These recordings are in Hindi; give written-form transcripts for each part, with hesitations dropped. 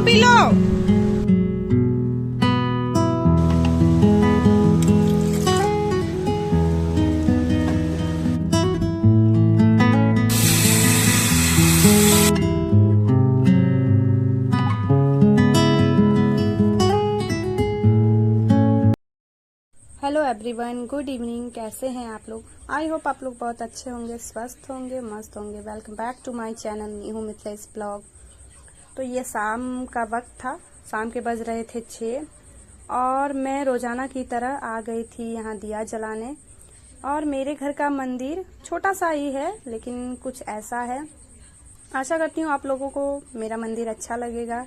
पी लो। Hello everyone, good evening. कैसे हैं आप लोग? आई होप आप लोग बहुत अच्छे होंगे, स्वस्थ होंगे, मस्त होंगे। Welcome back to my channel, मैं हूँ मिथिलेश ब्लॉग। तो ये शाम का वक्त था, शाम के बज रहे थे 6 और मैं रोजाना की तरह आ गई थी यहाँ दिया जलाने। और मेरे घर का मंदिर छोटा सा ही है, लेकिन कुछ ऐसा है। आशा करती हूँ आप लोगों को मेरा मंदिर अच्छा लगेगा।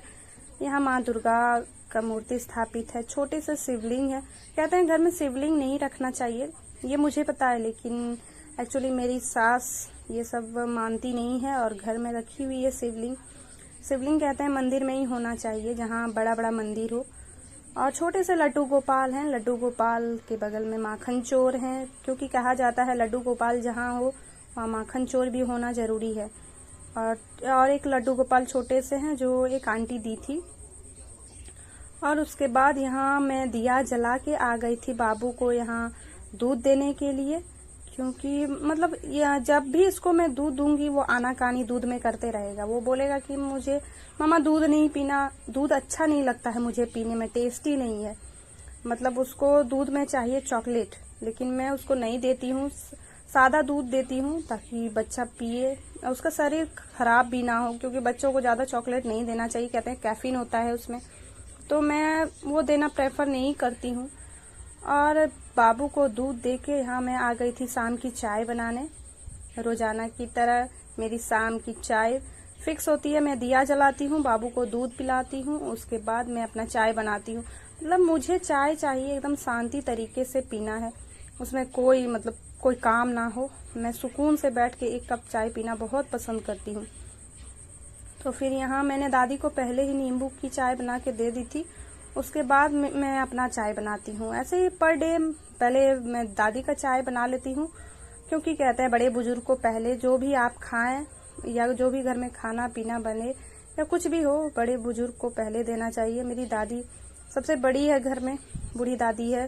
यहाँ माँ दुर्गा का मूर्ति स्थापित है, छोटे से शिवलिंग है। कहते हैं घर में शिवलिंग नहीं रखना चाहिए, ये मुझे पता है, लेकिन एक्चुअली मेरी सास ये सब मानती नहीं है और घर में रखी हुई है शिवलिंग। शिवलिंग कहते हैं मंदिर में ही होना चाहिए, जहाँ बड़ा बड़ा मंदिर हो। और छोटे से लड्डू गोपाल हैं, लड्डू गोपाल के बगल में माखन चोर हैं, क्योंकि कहा जाता है लड्डू गोपाल जहाँ हो वहाँ माखन चोर भी होना जरूरी है। और एक लड्डू गोपाल छोटे से हैं जो एक आंटी दी थी। और उसके बाद यहाँ मैं दिया जला के आ गई थी बाबू को यहाँ दूध देने के लिए, क्योंकि मतलब जब भी इसको मैं दूध दूंगी वो आनाकानी दूध में करते रहेगा। वो बोलेगा कि मुझे मामा दूध नहीं पीना, दूध अच्छा नहीं लगता है मुझे पीने में, टेस्टी नहीं है। मतलब उसको दूध में चाहिए चॉकलेट, लेकिन मैं उसको नहीं देती हूँ, सादा दूध देती हूँ ताकि बच्चा पिए, उसका शरीर खराब भी ना हो, क्योंकि बच्चों को ज्यादा चॉकलेट नहीं देना चाहिए, कहते हैं कैफीन होता है उसमें। तो मैं वो देना प्रेफर नहीं करती हूँ। और बाबू को दूध देके यहाँ मैं आ गई थी शाम की चाय बनाने। रोजाना की तरह मेरी शाम की चाय फिक्स होती है, मैं दिया जलाती हूँ, बाबू को दूध पिलाती हूँ, उसके बाद मैं अपना चाय बनाती हूँ। मतलब मुझे चाय चाहिए एकदम शांति तरीके से पीना है, उसमें कोई काम ना हो। मैं सुकून से बैठ के एक कप चाय पीना बहुत पसंद करती हूँ। तो फिर यहाँ मैंने दादी को पहले ही नींबू की चाय बना के दे दी थी, उसके बाद मैं अपना चाय बनाती हूँ। ऐसे ही पर डे पहले मैं दादी का चाय बना लेती हूँ, क्योंकि कहते हैं बड़े बुजुर्ग को पहले जो भी आप खाएं या जो भी घर में खाना पीना बने या कुछ भी हो, बड़े बुजुर्ग को पहले देना चाहिए। मेरी दादी सबसे बड़ी है घर में, बूढ़ी दादी है,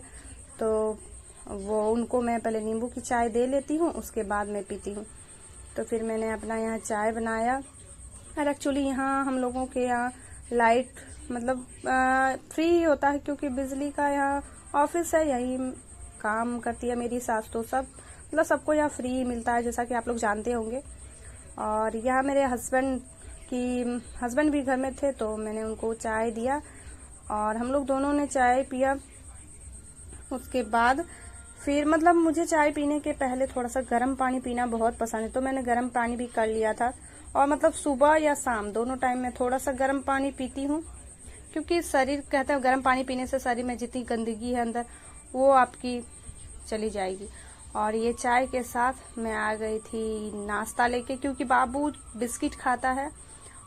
तो वो उनको मैं पहले नींबू की चाय दे लेती हूँ, उसके बाद मैं पीती हूँ। तो फिर मैंने अपना यहाँ चाय बनाया। और एक्चुअली यहाँ हम लोगों के यहाँ लाइट फ्री ही होता है, क्योंकि बिजली का यहाँ ऑफिस है, यही काम करती है मेरी सास। तो सबको यहाँ फ्री मिलता है, जैसा कि आप लोग जानते होंगे। और यहाँ मेरे हस्बैंड भी घर में थे, तो मैंने उनको चाय दिया और हम लोग दोनों ने चाय पिया। उसके बाद फिर मुझे चाय पीने के पहले थोड़ा सा गर्म पानी पीना बहुत पसंद है, तो मैंने गर्म पानी भी कर लिया था। और सुबह या शाम दोनों टाइम में थोड़ा सा गर्म पानी पीती हूँ, क्योंकि शरीर कहते हैं गर्म पानी पीने से शरीर में जितनी गंदगी है अंदर वो आपकी चली जाएगी। और ये चाय के साथ मैं आ गई थी नाश्ता लेके, क्योंकि बाबू बिस्किट खाता है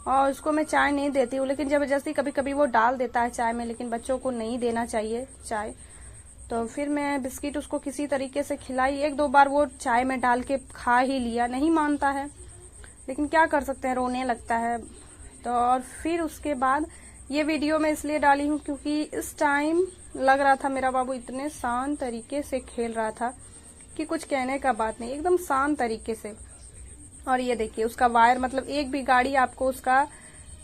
और उसको मैं चाय नहीं देती हूँ, लेकिन जबरदस्ती कभी कभी वो डाल देता है चाय में, लेकिन बच्चों को नहीं देना चाहिए चाय। तो फिर मैं बिस्किट उसको किसी तरीके से खिलाई, एक दो बार वो चाय में डाल के खा ही लिया, नहीं मानता है, लेकिन क्या कर सकते हैं, रोने लगता है। तो और फिर उसके बाद ये वीडियो मैं इसलिए डाली हूँ क्योंकि इस टाइम लग रहा था मेरा बाबू इतने शांत तरीके से खेल रहा था कि कुछ कहने का बात नहीं, एकदम शांत तरीके से। और ये देखिए उसका वायर, एक भी गाड़ी आपको उसका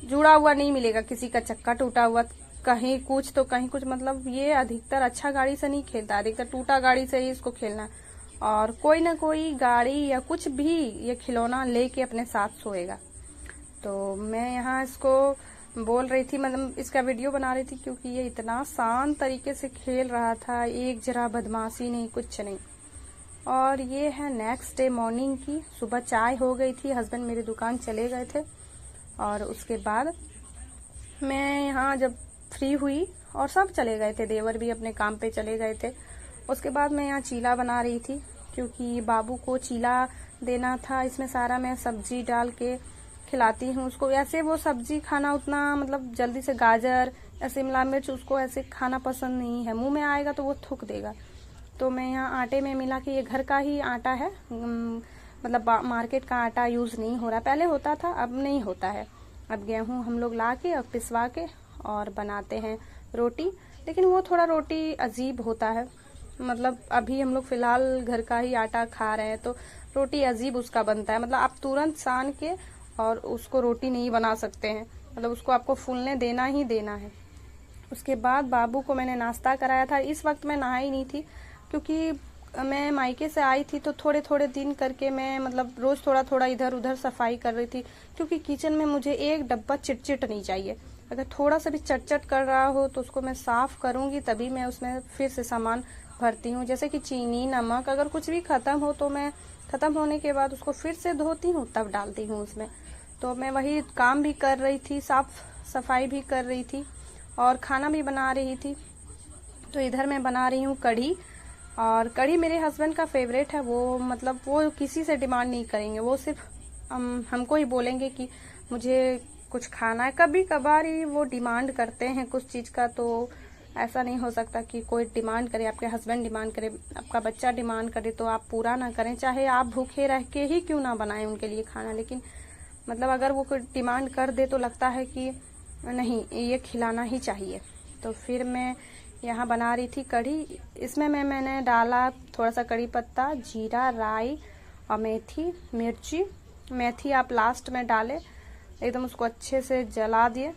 जुड़ा हुआ नहीं मिलेगा, किसी का चक्का टूटा हुआ, कहीं कुछ तो कहीं कुछ। ये अधिकतर अच्छा गाड़ी से नहीं खेलता, अधिकतर टूटा गाड़ी से ही इसको खेलना है। और कोई ना कोई गाड़ी या कुछ भी ये खिलौना लेके अपने साथ सोएगा। तो मैं यहाँ इसको बोल रही थी, इसका वीडियो बना रही थी, क्योंकि ये इतना शांत तरीके से खेल रहा था, एक जरा बदमाशी नहीं, कुछ नहीं। और ये है नेक्स्ट डे मॉर्निंग की सुबह चाय हो गई थी, हस्बैंड मेरी दुकान चले गए थे। और उसके बाद मैं यहाँ जब फ्री हुई और सब चले गए थे, देवर भी अपने काम पे चले गए थे, उसके बाद मैं यहाँ चीला बना रही थी, क्योंकि बाबू को चीला देना था। इसमें सारा मैं सब्जी डाल के खिलाती हूँ उसको। ऐसे वो सब्जी खाना उतना जल्दी से, गाजर या शिमला मिर्च उसको ऐसे खाना पसंद नहीं है, मुंह में आएगा तो वो थूक देगा। तो मैं यहाँ आटे में मिला के, ये घर का ही आटा है, मार्केट का आटा यूज नहीं हो रहा, पहले होता था अब नहीं होता है। अब गेहूं हम लोग ला के और पिसवा के और बनाते हैं रोटी। लेकिन वो थोड़ा रोटी अजीब होता है, मतलब अभी हम लोग फिलहाल घर का ही आटा खा रहे हैं तो रोटी अजीब उसका बनता है। मतलब आप तुरंत सान के और उसको रोटी नहीं बना सकते हैं, मतलब उसको आपको फूलने देना ही देना है। उसके बाद बाबू को मैंने नाश्ता कराया था। इस वक्त मैं नहाई नहीं थी क्योंकि मैं मायके से आई थी तो थोड़े थोड़े दिन करके मैं मतलब रोज थोड़ा थोड़ा इधर उधर सफाई कर रही थी, क्योंकि किचन में मुझे एक डब्बा चिटचिट नहीं चाहिए। अगर थोड़ा सा भी चटचट कर रहा हो तो उसको मैं साफ करूंगी, तभी मैं उसमें फिर से सामान भरती हूँ। जैसे कि चीनी, नमक, अगर कुछ भी खत्म हो तो मैं खत्म होने के बाद उसको फिर से धोती हूँ, तब डालती हूँ उसमें। तो मैं वही काम भी कर रही थी, साफ सफाई भी कर रही थी और खाना भी बना रही थी। तो इधर मैं बना रही हूँ कढ़ी, और कढ़ी मेरे हस्बैंड का फेवरेट है। वो मतलब वो किसी से डिमांड नहीं करेंगे, वो सिर्फ हमको ही बोलेंगे कि मुझे कुछ खाना है। कभी कभार ही वो डिमांड करते हैं कुछ चीज का, तो ऐसा नहीं हो सकता कि कोई डिमांड करे, आपके हस्बैंड डिमांड करे, आपका बच्चा डिमांड करे तो आप पूरा ना करें, चाहे आप भूखे रह के ही क्यों ना बनाएं उनके लिए खाना। लेकिन मतलब अगर वो कोई डिमांड कर दे तो लगता है कि नहीं, ये खिलाना ही चाहिए। तो फिर मैं यहाँ बना रही थी कढ़ी। इसमें मैंने डाला थोड़ा सा कड़ी पत्ता, जीरा, राई और मेथी, मिर्ची। मेथी आप लास्ट में डालें, एकदम उसको अच्छे से जला दिए,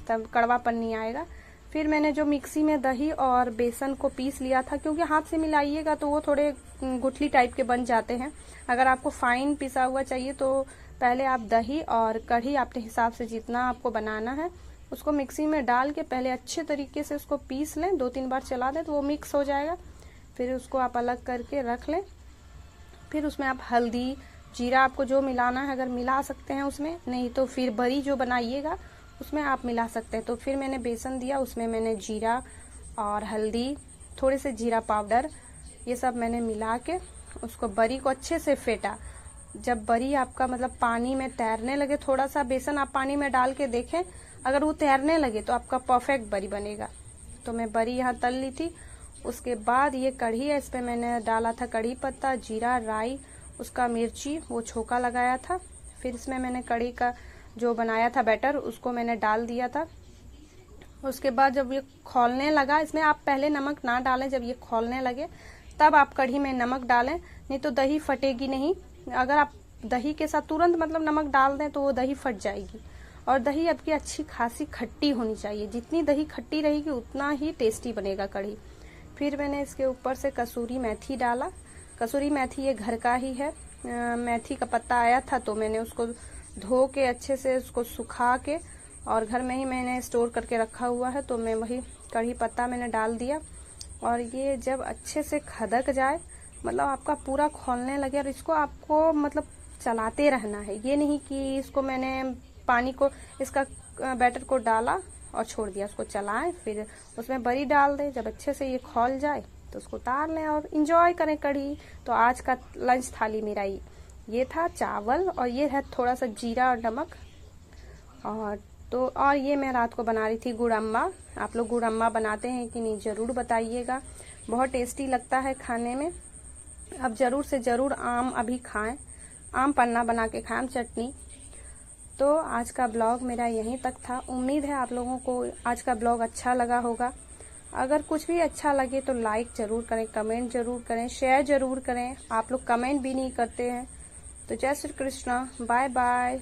तब कड़वापन नहीं आएगा। फिर मैंने जो मिक्सी में दही और बेसन को पीस लिया था, क्योंकि हाथ से मिलाइएगा तो वो थोड़े गुठली टाइप के बन जाते हैं। अगर आपको फाइन पिसा हुआ चाहिए तो पहले आप दही और कढ़ी अपने हिसाब से जितना आपको बनाना है उसको मिक्सी में डाल के पहले अच्छे तरीके से उसको पीस लें, 2-3 बार चला दें तो वो मिक्स हो जाएगा। फिर उसको आप अलग करके रख लें। फिर उसमें आप हल्दी, जीरा आपको जो मिलाना है अगर मिला सकते हैं उसमें, नहीं तो फिर बड़ी जो बनाइएगा उसमें आप मिला सकते हैं। तो फिर मैंने बेसन दिया, उसमें मैंने जीरा और हल्दी, थोड़े से जीरा पाउडर, ये सब मैंने मिला के उसको बड़ी को अच्छे से फेंटा। जब बड़ी आपका मतलब पानी में तैरने लगे, थोड़ा सा बेसन आप पानी में डाल के देखें, अगर वो तैरने लगे तो आपका परफेक्ट बड़ी बनेगा। तो मैं बड़ी यहाँ तल ली थी। उसके बाद ये कढ़ी है, इस पे मैंने डाला था कड़ी पत्ता, जीरा, राई, उसका मिर्ची, वो छोका लगाया था। फिर इसमें मैंने कढ़ी का जो बनाया था बैटर उसको मैंने डाल दिया था। उसके बाद जब ये खौलने लगा, इसमें आप पहले नमक ना डालें, जब ये खौलने लगे तब आप कढ़ी में नमक डालें, नहीं तो दही फटेगी नहीं। अगर आप दही के साथ तुरंत मतलब नमक डाल दें तो वो दही फट जाएगी। और दही आपकी अच्छी खासी खट्टी होनी चाहिए, जितनी दही खट्टी रहेगी उतना ही टेस्टी बनेगा कढ़ी। फिर मैंने इसके ऊपर से कसूरी मेथी डाला। कसूरी मेथी ये घर का ही है, मेथी का पत्ता आया था तो मैंने उसको धो के अच्छे से उसको सुखा के और घर में ही मैंने स्टोर करके रखा हुआ है, तो मैं वही कढ़ी पत्ता मैंने डाल दिया। और ये जब अच्छे से खदक जाए, मतलब आपका पूरा खौलने लगे, और इसको आपको मतलब चलाते रहना है, ये नहीं कि इसको मैंने पानी को, इसका बैटर को डाला और छोड़ दिया, उसको चलाएं, फिर उसमें बड़ी डाल दें। जब अच्छे से ये खौल जाए तो उसको उतार लें और इंजॉय करें कढ़ी। तो आज का लंच थाली मेरा ये था, चावल और ये है थोड़ा सा जीरा और नमक। और ये मैं रात को बना रही थी गुड़ अम्बा। आप लोग गुड़ अम्बा बनाते हैं कि नहीं जरूर बताइएगा, बहुत टेस्टी लगता है खाने में। अब जरूर से जरूर आम अभी खाएं, आम पन्ना बना के खाएं, चटनी। तो आज का ब्लॉग मेरा यहीं तक था। उम्मीद है आप लोगों को आज का ब्लॉग अच्छा लगा होगा। अगर कुछ भी अच्छा लगे तो लाइक जरूर करें, कमेंट जरूर करें, शेयर जरूर करें। आप लोग कमेंट भी नहीं करते हैं। तो जय श्री कृष्णा, बाय बाय।